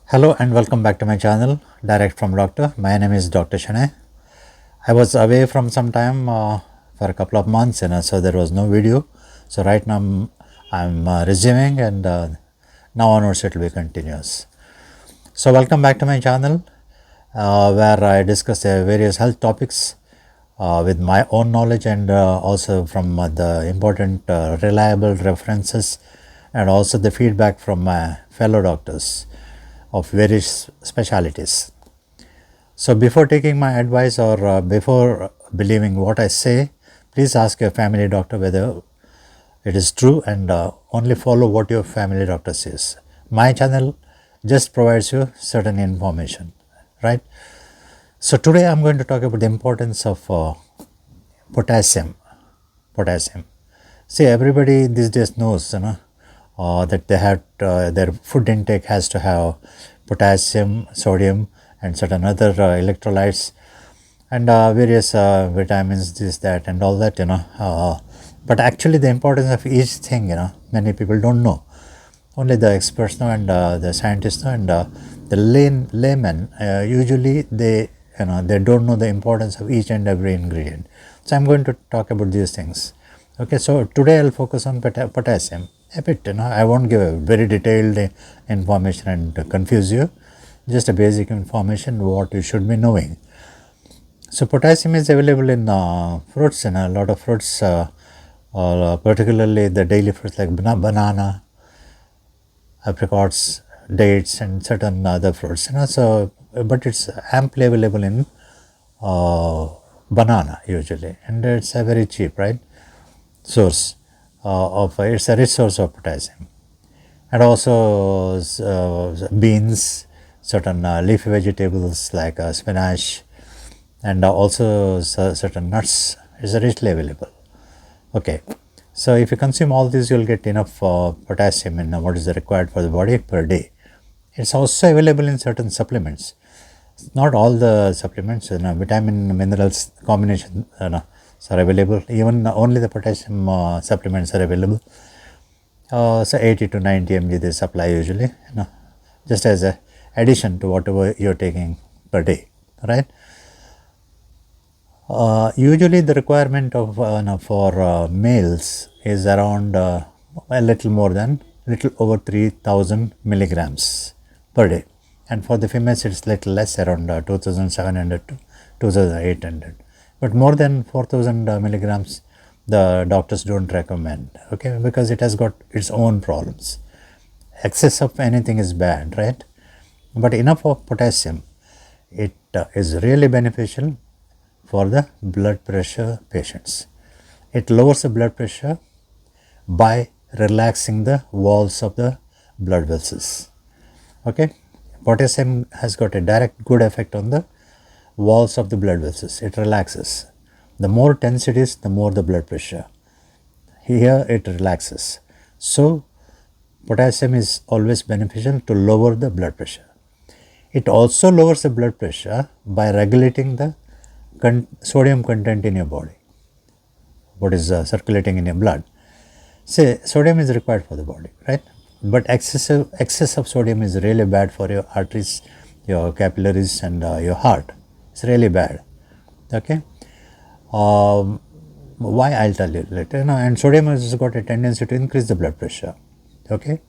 Hello and welcome back to my channel, Direct from Doctor. My name is Dr. Shanay. I was away from some time for a couple of months, so there was no video. So right now I'm resuming, and now onwards it will be continuous. So welcome back to my channel, where I discuss various health topics with my own knowledge and also from the important reliable references and also the feedback from my fellow doctors of various specialities. So before taking my advice or before believing what I say, please ask your family doctor whether it is true, and only follow what your family doctor says. My channel just provides you certain information, right? So today I'm going to talk about the importance of potassium. Potassium. See, everybody these days knows, that they have their food intake has to have potassium, sodium, and certain other electrolytes, and various vitamins, this, that, and all that. But actually, the importance of each thing, many people don't know. Only the experts know, and the scientists know, and the laymen usually they don't know the importance of each and every ingredient. So I'm going to talk about these things. Okay, so today I'll focus on potassium a bit. I won't give a very detailed information and confuse you. Just a basic information what you should be knowing. So potassium is available in fruits, and a lot of fruits, particularly the daily fruits like banana, apricots, dates, and certain other fruits. So, but it's amply available in banana usually, and it's a very cheap, right? Source of it's a rich source of potassium, and also beans, certain leafy vegetables like spinach, and also certain nuts is richly available. Okay, so if you consume all these, you'll get enough potassium in what is required for the body per day. It's also available in certain supplements. Not all the supplements, vitamin minerals combination are available. Even only the potassium supplements are available. So 80 to 90 mg they supply usually, just as a addition to whatever you're taking per day, right? Usually the requirement of for males is around a little over 3000 milligrams per day, and for the females it's little less, around 2700 to 2800, but more than 4000 milligrams the doctors don't recommend, okay, because it has got its own problems. Excess of anything is bad, right? But enough of potassium, it is really beneficial for the blood pressure patients. It lowers the blood pressure by relaxing the walls of the blood vessels. Okay, potassium has got a direct good effect on the walls of the blood vessels. It relaxes. The more tense it is, the more the blood pressure. Here it relaxes. So potassium is always beneficial to lower the blood pressure. It also lowers the blood pressure by regulating the sodium content in your body, what is circulating in your blood. Say sodium is required for the body, right? But excess of sodium is really bad for your arteries, your capillaries, and your heart. It's really bad. Okay. Why, I'll tell you later. And sodium has got a tendency to increase the blood pressure. Okay,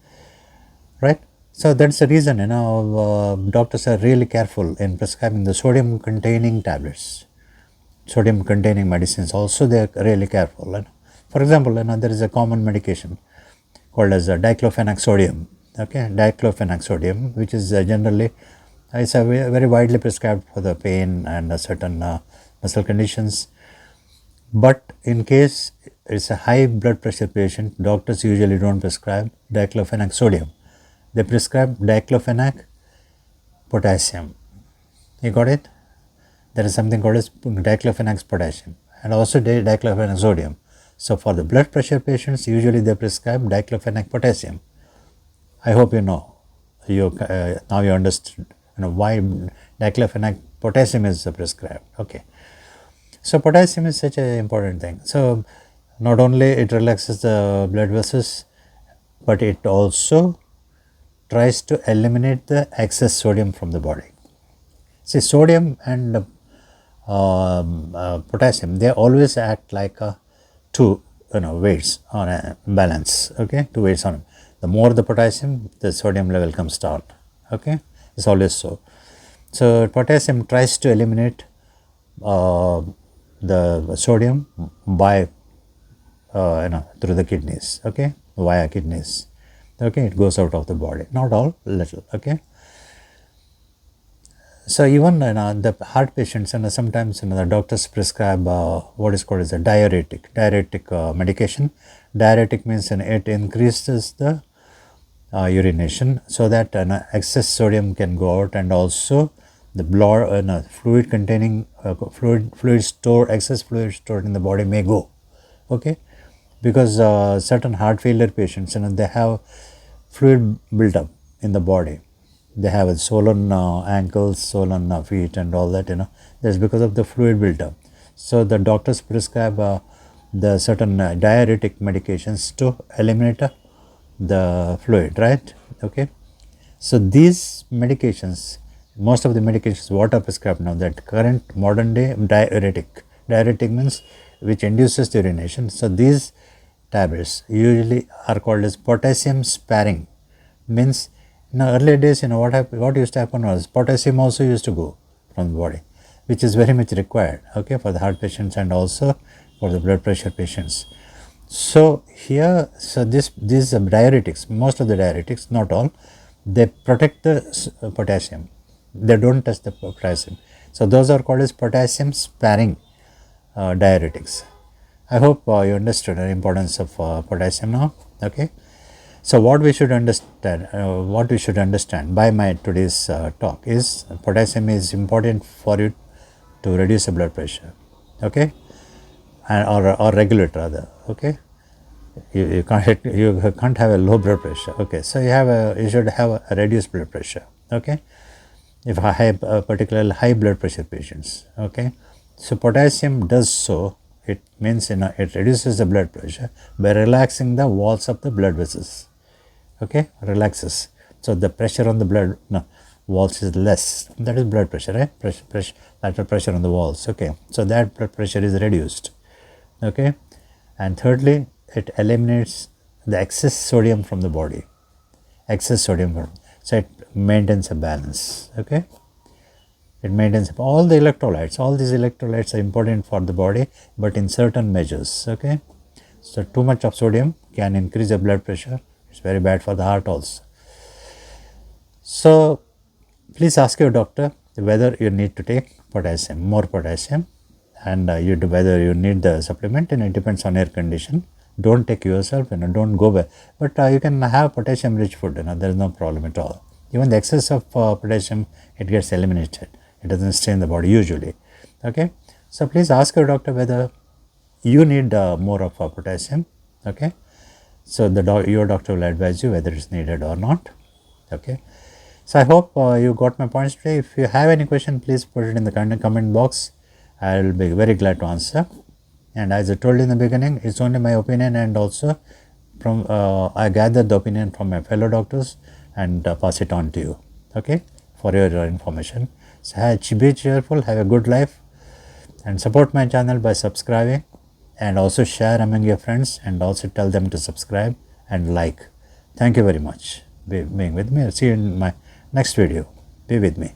right? So that's the reason doctors are really careful in prescribing the sodium containing tablets, sodium containing medicines. Also they are really careful. For example, there is a common medication called as diclofenac sodium. Okay, diclofenac sodium, which is generally it's a very widely prescribed for the pain and certain muscle conditions. But in case it's a high blood pressure patient, doctors usually don't prescribe diclofenac sodium. They prescribe diclofenac potassium. You got it? There is something called as diclofenac potassium and also diclofenac sodium. So for the blood pressure patients, usually they prescribe diclofenac potassium. I hope you know. Now you understood why diclofenac potassium is prescribed. Okay. So potassium is such an important thing. So not only it relaxes the blood vessels, but it also tries to eliminate the excess sodium from the body. See, sodium and potassium, they always act like two weights on a balance. Okay, two weights on. The more the potassium, the sodium level comes down. Okay, it's always so. So potassium tries to eliminate the sodium by through the kidneys. Okay, via kidneys. Okay, it goes out of the body. Not all, little. Okay. So even the heart patients, sometimes the doctors prescribe what is called as a diuretic medication. Diuretic means it increases the urination so that excess sodium can go out, and also the blood fluid containing excess fluid stored in the body may go. Okay, because certain heart failure patients, they have fluid built up in the body. They have swollen ankles, swollen feet, and all that. That's because of the fluid buildup. So the doctors prescribe the certain diuretic medications to eliminate the fluid, right? Okay. So these medications, most of the medications what are prescribed now, that current modern day diuretic means which induces the urination. So these tablets usually are called as potassium sparing, means in the earlier days, what used to happen was potassium also used to go from the body, which is very much required, okay, for the heart patients and also for the blood pressure patients. So here, these diuretics, most of the diuretics, not all, they protect the potassium. They don't touch the potassium. So those are called as potassium sparing diuretics. I hope you understood the importance of potassium now. Okay. So what we should understand by my today's talk is potassium is important for you to reduce the blood pressure, okay, and or regulate rather, okay. You can't have a low blood pressure, okay. So you should have a reduced blood pressure, okay. If I have particularly high blood pressure patients, okay. So potassium does so. It means it reduces the blood pressure by relaxing the walls of the blood vessels. Okay, relaxes. So the pressure on the blood walls is less. That is blood pressure, right? Lateral pressure on the walls. Okay, so that blood pressure is reduced. Okay, and thirdly, it eliminates the excess sodium from the body. So it maintains a balance. Okay, it maintains all the electrolytes. All these electrolytes are important for the body, but in certain measures. Okay, so too much of sodium can increase the blood pressure. It's very bad for the heart also. So please ask your doctor whether you need to take more potassium, and whether you need the supplement, and it depends on your condition. Don't take yourself, don't go back. But you can have potassium rich food, there is no problem at all. Even the excess of potassium, it gets eliminated. It doesn't stay in the body usually. Okay. So please ask your doctor whether you need more of potassium. Okay. So your doctor will advise you whether it's needed or not. Okay. So I hope you got my points today. If you have any question, please put it in the comment box. I will be very glad to answer. And as I told in the beginning, it's only my opinion, and also from I gathered the opinion from my fellow doctors and pass it on to you. Okay, for your information. So be cheerful, have a good life, and support my channel by subscribing, and also share among your friends, and also tell them to subscribe and like. Thank you very much for being with me. I'll see you in my next video. Be with me.